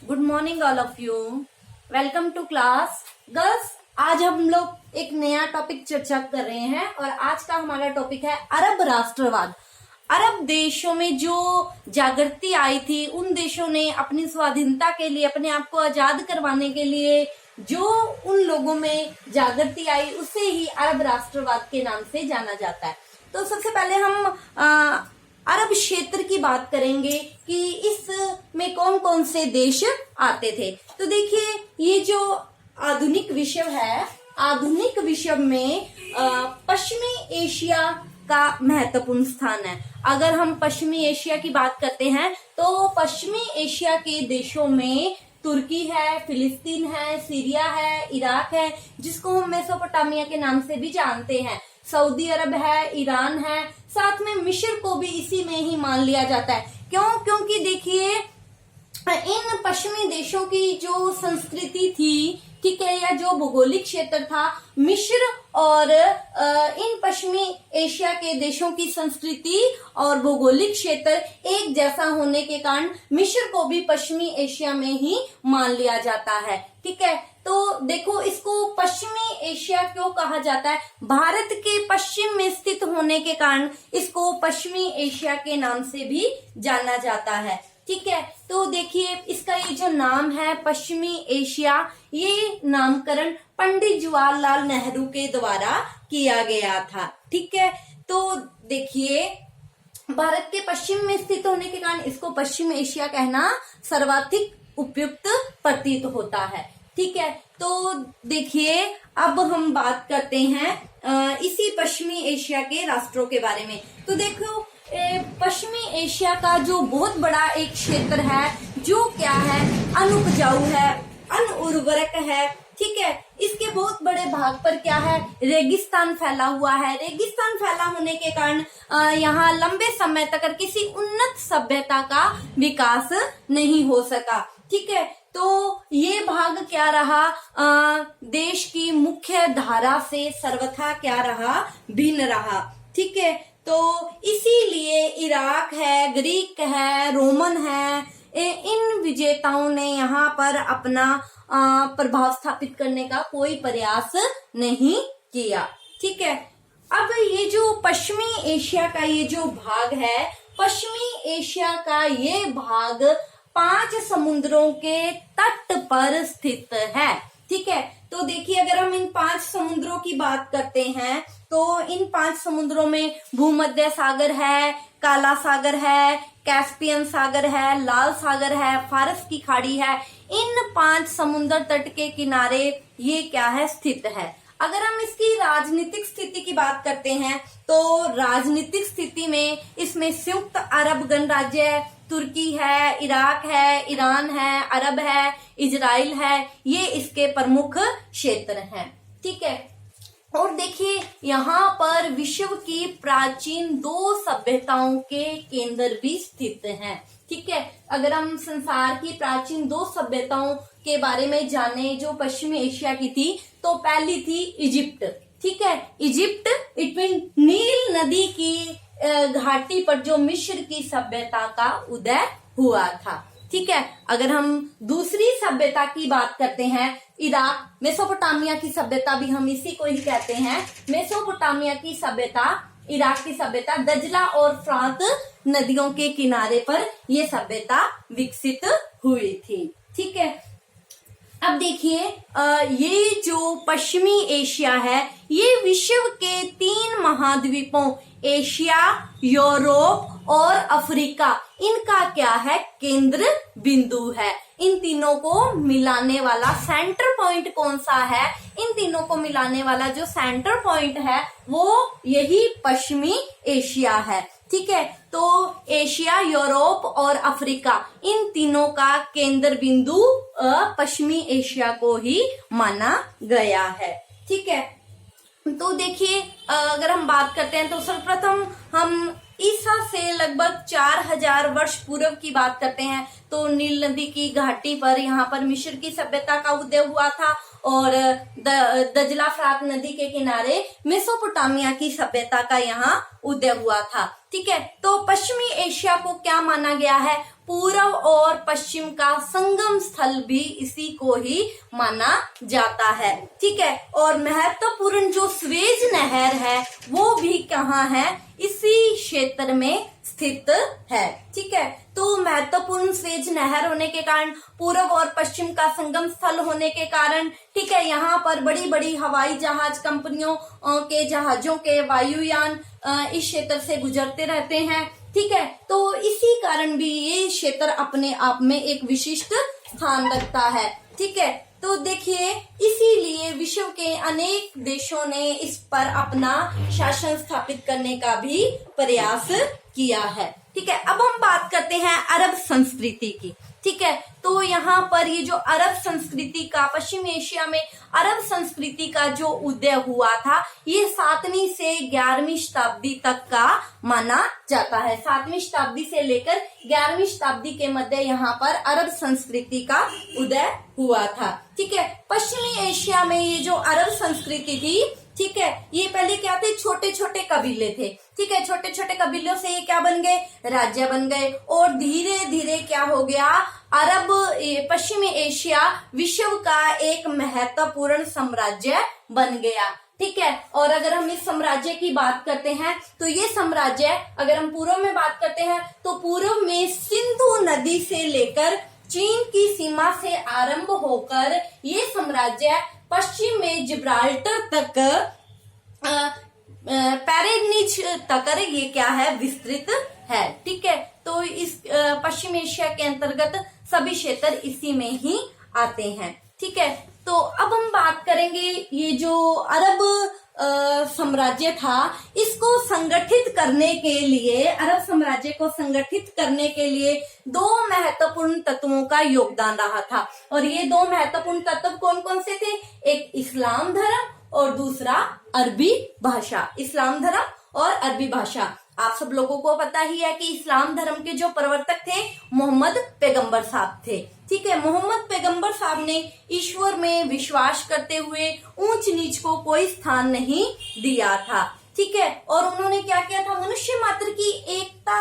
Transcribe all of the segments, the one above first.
Good morning all of you. Welcome to class. Girls, आज हम लोग एक नया टॉपिक चर्चा कर रहे हैं और आज का हमारा टॉपिक है अरब राष्ट्रवाद। अरब देशों में जो जागृति आई थी, उन देशों ने अपनी स्वाधीनता के लिए, अपने आप को आजाद करवाने के लिए जो उन लोगों में जागृति आई, उसे ही अरब राष्ट्रवाद के नाम से जाना जाता है। तो सबसे पहले हम अरब क्षेत्र की बात करेंगे कि इसमें कौन कौन से देश आते थे। तो देखिए, ये जो आधुनिक विश्व है, आधुनिक विश्व में पश्चिमी एशिया का महत्वपूर्ण स्थान है। अगर हम पश्चिमी एशिया की बात करते हैं तो पश्चिमी एशिया के देशों में तुर्की है, फिलिस्तीन है, सीरिया है, इराक है, जिसको हम मेसोपोटामिया के नाम से भी जानते हैं, सऊदी अरब है, ईरान है, साथ में मिस्र को भी इसी में ही मान लिया जाता है। क्योंकि देखिए, इन पश्चिमी देशों की जो संस्कृति थी, ठीक है, या जो भौगोलिक क्षेत्र था, मिस्र और इन पश्चिमी एशिया के देशों की संस्कृति और भौगोलिक क्षेत्र एक जैसा होने के कारण मिस्र को भी पश्चिमी एशिया में ही मान लिया जाता है। ठीक है, तो देखो, इसको पश्चिमी एशिया क्यों कहा जाता है? भारत के पश्चिम में स्थित होने के कारण इसको पश्चिमी एशिया के नाम से भी जाना जाता है। ठीक है, तो देखिए, इसका ये जो नाम है पश्चिमी एशिया, ये नामकरण पंडित जवाहरलाल नेहरू के द्वारा किया गया था। ठीक है, तो देखिए, भारत के पश्चिम में स्थित होने के कारण इसको पश्चिम एशिया कहना सर्वाधिक उपयुक्त प्रतीत होता है। ठीक है, तो देखिए, अब हम बात करते हैं इसी पश्चिमी एशिया के राष्ट्रों के बारे में। तो देखो, पश्चिमी एशिया का जो बहुत बड़ा एक क्षेत्र है, जो क्या है, अनुपजाऊ है, अनउर्वरक है। ठीक है, इसके बहुत बड़े भाग पर क्या है, रेगिस्तान फैला हुआ है। रेगिस्तान फैला होने के कारण यहाँ लंबे समय तक किसी उन्नत सभ्यता का विकास नहीं हो सका। ठीक है, तो ये भाग क्या रहा, देश की मुख्य धारा से सर्वथा क्या रहा, भिन्न रहा। ठीक है, तो इसीलिए इराक है, ग्रीक है, रोमन है, इन विजेताओं ने यहाँ पर अपना प्रभाव स्थापित करने का कोई प्रयास नहीं किया। ठीक है, अब ये जो पश्चिमी एशिया का ये जो भाग है, पश्चिमी एशिया का ये भाग 5 समुद्रों के तट पर स्थित है। ठीक है, तो देखिए, अगर हम इन 5 समुद्रों की बात करते हैं तो इन 5 समुद्रों में भूमध्य सागर है, काला सागर है, कैस्पियन सागर है, लाल सागर है, फारस की खाड़ी है। इन 5 समुद्र तट के किनारे ये क्या है, स्थित है। अगर हम इसकी राजनीतिक स्थिति की बात करते हैं तो राजनीतिक स्थिति में इसमें संयुक्त अरब गणराज्य है, तुर्की है, इराक है, ईरान है, अरब है, इजराइल है, ये इसके प्रमुख क्षेत्र हैं। ठीक है, और देखिए, यहाँ पर विश्व की प्राचीन 2 सभ्यताओं के केंद्र भी स्थित हैं। ठीक है, अगर हम संसार की प्राचीन 2 सभ्यताओं के बारे में जाने जो पश्चिमी एशिया की थी, तो पहली थी इजिप्ट। ठीक है, इजिप्ट इटवीन नील नदी की घाटी पर जो मिस्र की सभ्यता का उदय हुआ था। ठीक है, अगर हम दूसरी सभ्यता की बात करते हैं, इराक, मेसोपोटामिया की सभ्यता भी हम इसी को ही कहते हैं, मेसोपोटामिया की सभ्यता, इराक की सभ्यता, दजला और फ्रात नदियों के किनारे पर यह सभ्यता विकसित हुई थी। ठीक है, अब देखिए, ये जो पश्चिमी एशिया है, ये विश्व के 3 महाद्वीपों एशिया, यूरोप और अफ्रीका, इनका क्या है, केंद्र बिंदु है। इन तीनों को मिलाने वाला सेंटर पॉइंट कौन सा है? इन तीनों को मिलाने वाला जो सेंटर पॉइंट है वो यही पश्चिमी एशिया है। ठीक है, तो एशिया, यूरोप और अफ्रीका, इन तीनों का केंद्र बिंदु पश्चिमी एशिया को ही माना गया है। ठीक है, तो देखिए, अगर हम बात करते हैं तो सर्वप्रथम हम ईसा से लगभग 4000 वर्ष पूर्व की बात करते हैं तो नील नदी की घाटी पर यहाँ पर मिस्र की सभ्यता का उदय हुआ था और दजला फ्रात नदी के किनारे मेसोपोटामिया की सभ्यता का यहाँ उदय हुआ था। ठीक है, तो पश्चिमी एशिया को क्या माना गया है? पूर्व और पश्चिम का संगम स्थल भी इसी को ही माना जाता है। ठीक है, और महत्वपूर्ण जो स्वेज नहर है वो भी कहाँ है? इसी क्षेत्र में स्थित है। ठीक है, तो महत्वपूर्ण स्वेज नहर होने के कारण, पूर्व और पश्चिम का संगम स्थल होने के कारण, ठीक है, यहाँ पर बड़ी बड़ी हवाई जहाज कंपनियों के जहाजों के वायुयान इस क्षेत्र से गुजरते रहते हैं। ठीक है, तो इसी कारण भी ये क्षेत्र अपने आप में एक विशिष्ट स्थान रखता है। ठीक है, तो देखिए इसीलिए विश्व के अनेक देशों ने इस पर अपना शासन स्थापित करने का भी प्रयास किया है। ठीक है, अब हम बात करते हैं अरब संस्कृति की। ठीक है, तो यहाँ पर ये जो अरब संस्कृति का, पश्चिम एशिया में अरब संस्कृति का जो उदय हुआ था, ये 7वीं से 11वीं शताब्दी तक का माना जाता है। 7वीं शताब्दी से लेकर 11वीं शताब्दी के मध्य यहाँ पर अरब संस्कृति का उदय हुआ था। ठीक है, पश्चिमी एशिया में ये जो अरब संस्कृति थी, ठीक है, ये पहले क्या थे? छोटे छोटे कबीले थे। ठीक है, छोटे छोटे कबीलों से ये क्या बन गए? राज्य बन गए, और धीरे धीरे क्या हो गया? अरब पश्चिमी एशिया विश्व का एक महत्वपूर्ण साम्राज्य बन गया। ठीक है, और अगर हम इस साम्राज्य की बात करते हैं तो ये साम्राज्य, अगर हम पूर्व में बात करते हैं तो पूर्व में सिंधु नदी से लेकर चीन की सीमा से आरंभ होकर ये साम्राज्य पश्चिम में जिब्राल्टर तक, पैरेनिज तक ये क्या है? विस्तृत है। ठीक है, तो इस पश्चिम एशिया के अंतर्गत सभी क्षेत्र इसी में ही आते हैं। ठीक है, तो अब हम बात करेंगे ये जो अरब साम्राज्य था, इसको संगठित करने के लिए, अरब साम्राज्य को संगठित करने के लिए 2 महत्वपूर्ण तत्वों का योगदान रहा था। और ये 2 महत्वपूर्ण तत्व कौन कौन से थे? एक इस्लाम धर्म और दूसरा अरबी भाषा। इस्लाम धर्म और अरबी भाषा। आप सब लोगों को पता ही है कि इस्लाम धर्म के जो प्रवर्तक थे मोहम्मद पैगंबर साहब थे। ठीक है, मोहम्मद पैगंबर साहब ने ईश्वर में विश्वास करते हुए ऊंच नीच को कोई स्थान नहीं दिया था। ठीक है, और उन्होंने क्या किया था? मनुष्य मात्र की एकता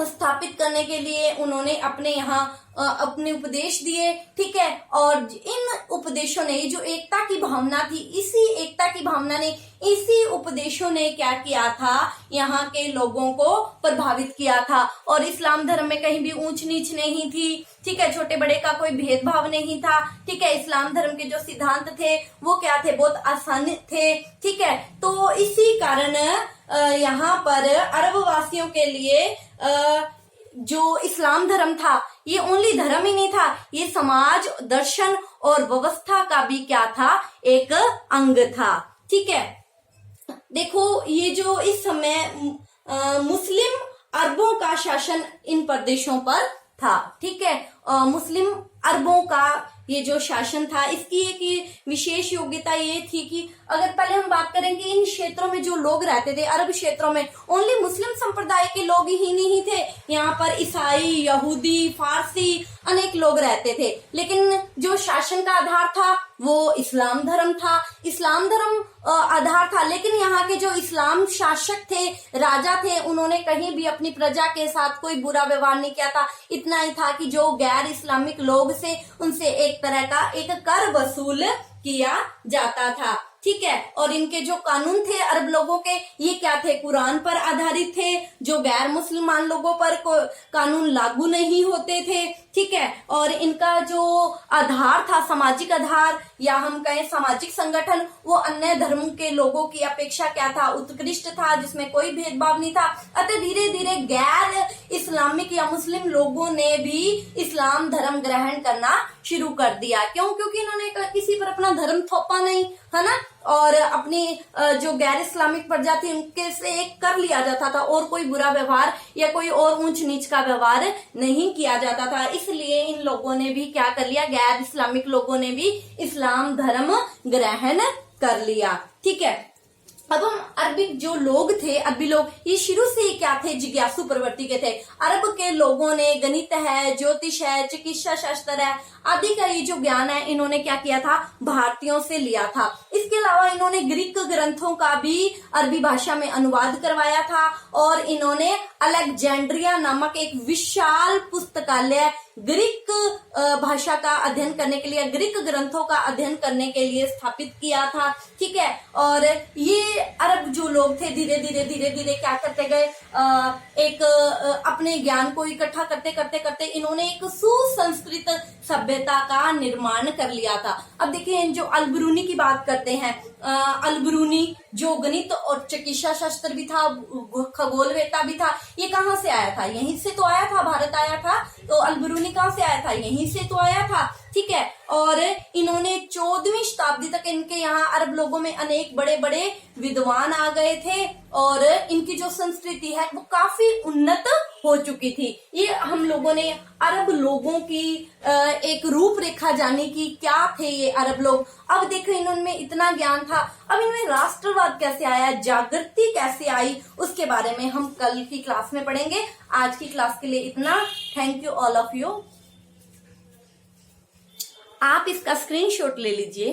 स्थापित करने के लिए उन्होंने अपने यहाँ अपने उपदेश दिए। ठीक है, और इन उपदेशों ने, जो एकता की भावना थी, इसी एकता की भावना ने, इसी उपदेशों ने क्या किया था? यहाँ के लोगों को प्रभावित किया था। और इस्लाम धर्म में कहीं भी ऊंच नीच नहीं थी। ठीक है, छोटे बड़े का कोई भेदभाव नहीं था। ठीक है, इस्लाम धर्म के जो सिद्धांत थे वो क्या थे? बहुत आसान थे। ठीक है, तो इसी कारण यहाँ पर अरब वासियों के लिए जो इस्लाम धर्म था, ये ओनली धर्म ही नहीं था, ये समाज, दर्शन और व्यवस्था का भी क्या था? एक अंग था। ठीक है, देखो ये जो इस समय मुस्लिम अरबों का शासन इन प्रदेशों पर था। ठीक है, मुस्लिम अरबों का ये जो शासन था, इसकी एक विशेष योग्यता ये थी कि अगर पहले हम बात करें कि इन क्षेत्रों में जो लोग रहते थे, अरब क्षेत्रों में ओनली मुस्लिम संप्रदाय के लोग ही नहीं थे। यहाँ पर ईसाई, यहूदी, फारसी अनेक लोग रहते थे, लेकिन जो शासन का आधार था वो इस्लाम धर्म था। इस्लाम धर्म आधार था, लेकिन यहाँ के जो इस्लाम शासक थे, राजा थे, उन्होंने कहीं भी अपनी प्रजा के साथ कोई बुरा व्यवहार नहीं किया था। इतना ही था कि जो गैर इस्लामिक लोग से, उनसे एक तरह का एक कर वसूल किया जाता था। ठीक है, और इनके जो कानून थे अरब लोगों के, ये क्या थे? कुरान पर आधारित थे। जो गैर मुसलमान लोगों पर कानून लागू नहीं होते थे। ठीक है, और इनका जो आधार था, सामाजिक आधार या हम कहें सामाजिक संगठन, वो अन्य धर्म के लोगों की अपेक्षा क्या था? उत्कृष्ट था, जिसमें कोई भेदभाव नहीं था। अतः धीरे धीरे गैर इस्लामिक या मुस्लिम लोगों ने भी इस्लाम धर्म ग्रहण करना शुरू कर दिया। क्यों? क्योंकि इन्होंने किसी पर अपना धर्म थोपा नहीं, है ना, और अपनी जो गैर इस्लामिक प्रजा थी उनके से एक कर लिया जाता था, और कोई बुरा व्यवहार या कोई और ऊंच नीच का व्यवहार नहीं किया जाता था। इसलिए इन लोगों ने भी क्या कर लिया? गैर इस्लामिक लोगों ने भी इस्लाम धर्म ग्रहण कर लिया। ठीक है, अब हम अरबिक जो लोग थे, अरबी लोग, ये शुरू से ही क्या थे, जिज्ञासु प्रवृत्ति के थे। अरब के लोगों ने गणित है, ज्योतिष है, चिकित्सा शास्त्र है आदि का ये जो ज्ञान है इन्होंने क्या किया था, भारतीयों से लिया था। इसके अलावा इन्होंने ग्रीक ग्रंथों का भी अरबी भाषा में अनुवाद करवाया था और इन्होंने अलेक्जेंड्रिया नामक एक विशाल पुस्तकालय ग्रीक भाषा का अध्ययन करने के लिए, ग्रीक ग्रंथों का अध्ययन करने के लिए स्थापित किया था। ठीक है, और ये अरब जो लोग थे धीरे धीरे क्या करते गए, एक अपने ज्ञान को इकट्ठा करते करते करते इन्होंने एक सुसंस्कृत सभ्यता का निर्माण कर लिया था। अब देखिए जो अलबरूनी की बात करते हैं, अलबरूनी जो गणित और चिकित्सा शास्त्र भी था, खगोलवेत्ता भी था, ये कहाँ से आया था, यहीं से तो आया था, भारत आया था। तो अलबरूनी कहाँ से आया था, यहीं से तो आया था। ठीक है, और इन्होंने 14वीं शताब्दी तक इनके यहाँ अरब लोगों में अनेक बड़े बड़े विद्वान आ गए थे और इनकी जो संस्कृति है वो काफी उन्नत हो चुकी थी। ये हम लोगों ने अरब लोगों की एक रूपरेखा जानी कि क्या थे ये अरब लोग। अब देखो इनमें इतना ज्ञान था, अब इनमें राष्ट्रवाद कैसे आया, जागृति कैसे आई, उसके बारे में हम कल की क्लास में पढ़ेंगे। आज की क्लास के लिए इतना। Thank you all of you. आप इसका स्क्रीनशॉट ले लीजिए।